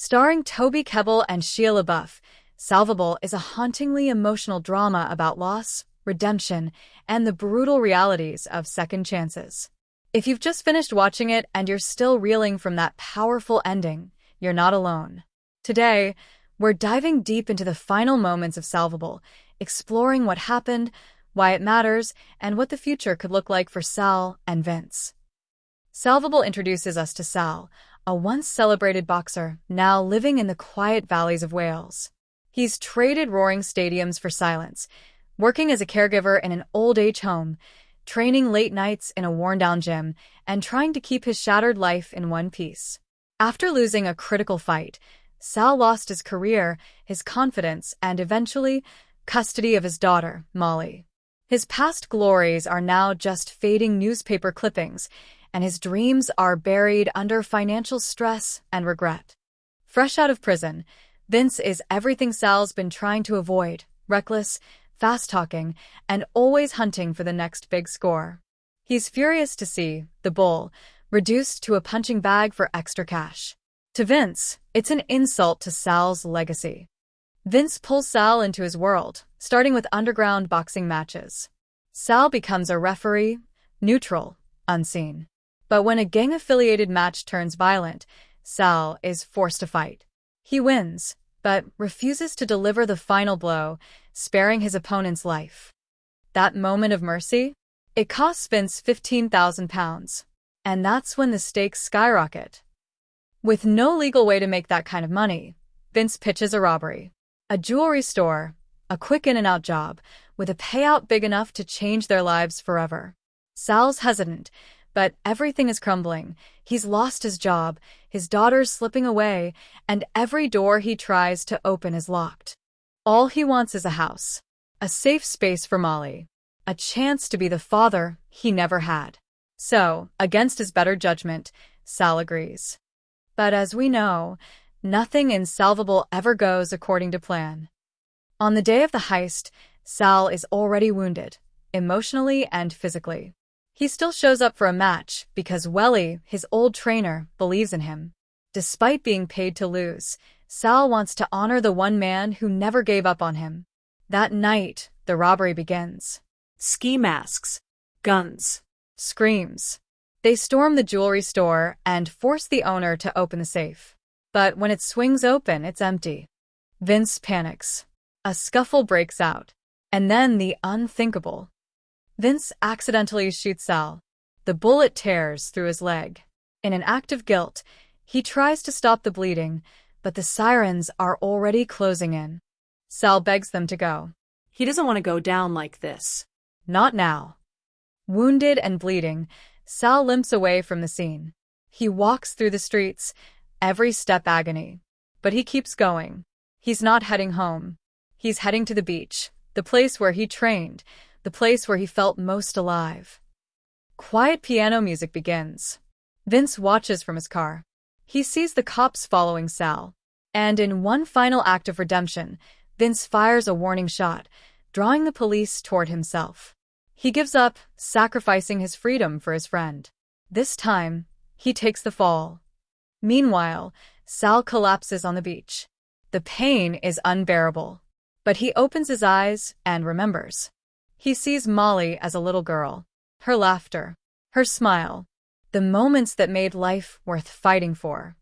Starring Toby Kebbell and Shia LaBeouf, Salvable is a hauntingly emotional drama about loss, redemption, and the brutal realities of second chances. If you've just finished watching it and you're still reeling from that powerful ending, you're not alone. Today, we're diving deep into the final moments of Salvable, exploring what happened, why it matters, and what the future could look like for Sal and Vince. Salvable introduces us to Sal, a once-celebrated boxer, now living in the quiet valleys of Wales. He's traded roaring stadiums for silence, working as a caregiver in an old-age home, training late nights in a worn-down gym, and trying to keep his shattered life in one piece. After losing a critical fight, Sal lost his career, his confidence, and eventually, custody of his daughter, Molly. His past glories are now just fading newspaper clippings, and his dreams are buried under financial stress and regret. Fresh out of prison, Vince is everything Sal's been trying to avoid: reckless, fast-talking, and always hunting for the next big score. He's furious to see the bull reduced to a punching bag for extra cash. To Vince, it's an insult to Sal's legacy. Vince pulls Sal into his world, starting with underground boxing matches. Sal becomes a referee, neutral, unseen. But when a gang-affiliated match turns violent, Sal is forced to fight. He wins, but refuses to deliver the final blow, sparing his opponent's life. That moment of mercy? It costs Vince £15,000, and that's when the stakes skyrocket. With no legal way to make that kind of money, Vince pitches a robbery. A jewelry store, a quick in-and-out job, with a payout big enough to change their lives forever. Sal's hesitant, but everything is crumbling. He's lost his job, his daughter's slipping away, and every door he tries to open is locked. All he wants is a house, a safe space for Molly, a chance to be the father he never had. So, against his better judgment, Sal agrees. But as we know, nothing in Salvable ever goes according to plan. On the day of the heist, Sal is already wounded, emotionally and physically. He still shows up for a match because Welly, his old trainer, believes in him. Despite being paid to lose, Sal wants to honor the one man who never gave up on him. That night, the robbery begins. Ski masks, guns, screams. They storm the jewelry store and force the owner to open the safe. But when it swings open, it's empty. Vince panics. A scuffle breaks out. And then the unthinkable. Vince accidentally shoots Sal. The bullet tears through his leg. In an act of guilt, he tries to stop the bleeding, but the sirens are already closing in. Sal begs them to go. He doesn't want to go down like this. Not now. Wounded and bleeding, Sal limps away from the scene. He walks through the streets, every step agony. But he keeps going. He's not heading home. He's heading to the beach, the place where he trained, the place where he felt most alive. Quiet piano music begins. Vince watches from his car. He sees the cops following Sal. And in one final act of redemption, Vince fires a warning shot, drawing the police toward himself. He gives up, sacrificing his freedom for his friend. This time, he takes the fall. Meanwhile, Sal collapses on the beach. The pain is unbearable. But he opens his eyes and remembers. He sees Molly as a little girl. Her laughter. Her smile. The moments that made life worth fighting for.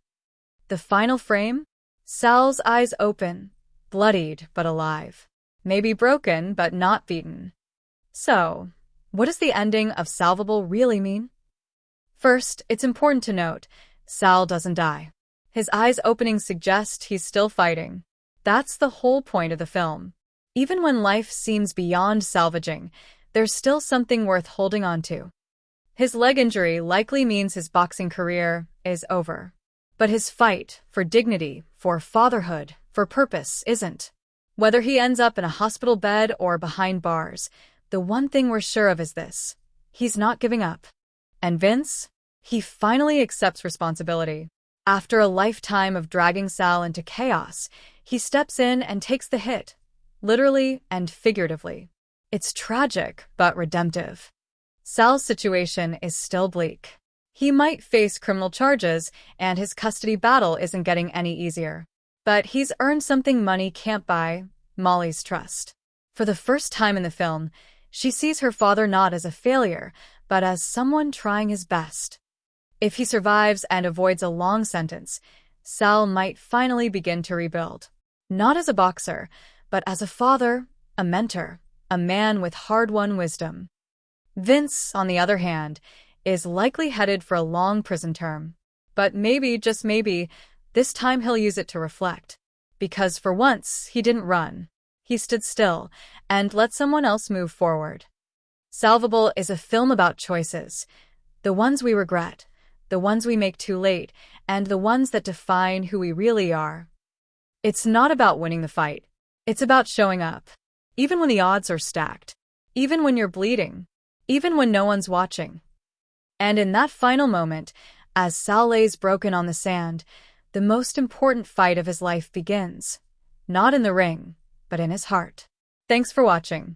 The final frame? Sal's eyes open, bloodied but alive. Maybe broken but not beaten. So, what does the ending of Salvable really mean? First, it's important to note, Sal doesn't die. His eyes opening suggest he's still fighting. That's the whole point of the film. Even when life seems beyond salvaging, there's still something worth holding on to. His leg injury likely means his boxing career is over. But his fight for dignity, for fatherhood, for purpose isn't. Whether he ends up in a hospital bed or behind bars, the one thing we're sure of is this: he's not giving up. And Vince? He finally accepts responsibility. After a lifetime of dragging Sal into chaos, he steps in and takes the hit. Literally and figuratively. It's tragic, but redemptive. Sal's situation is still bleak. He might face criminal charges, and his custody battle isn't getting any easier. But he's earned something money can't buy: Molly's trust. For the first time in the film, she sees her father not as a failure, but as someone trying his best. If he survives and avoids a long sentence, Sal might finally begin to rebuild. Not as a boxer, but as a father, a mentor, a man with hard-won wisdom. Vince, on the other hand, is likely headed for a long prison term. But maybe, just maybe, this time he'll use it to reflect. Because for once, he didn't run. He stood still and let someone else move forward. Salvable is a film about choices. The ones we regret, the ones we make too late, and the ones that define who we really are. It's not about winning the fight. It's about showing up. Even when the odds are stacked. Even when you're bleeding. Even when no one's watching. And in that final moment, as Sal lays broken on the sand, the most important fight of his life begins. Not in the ring, but in his heart. Thanks for watching.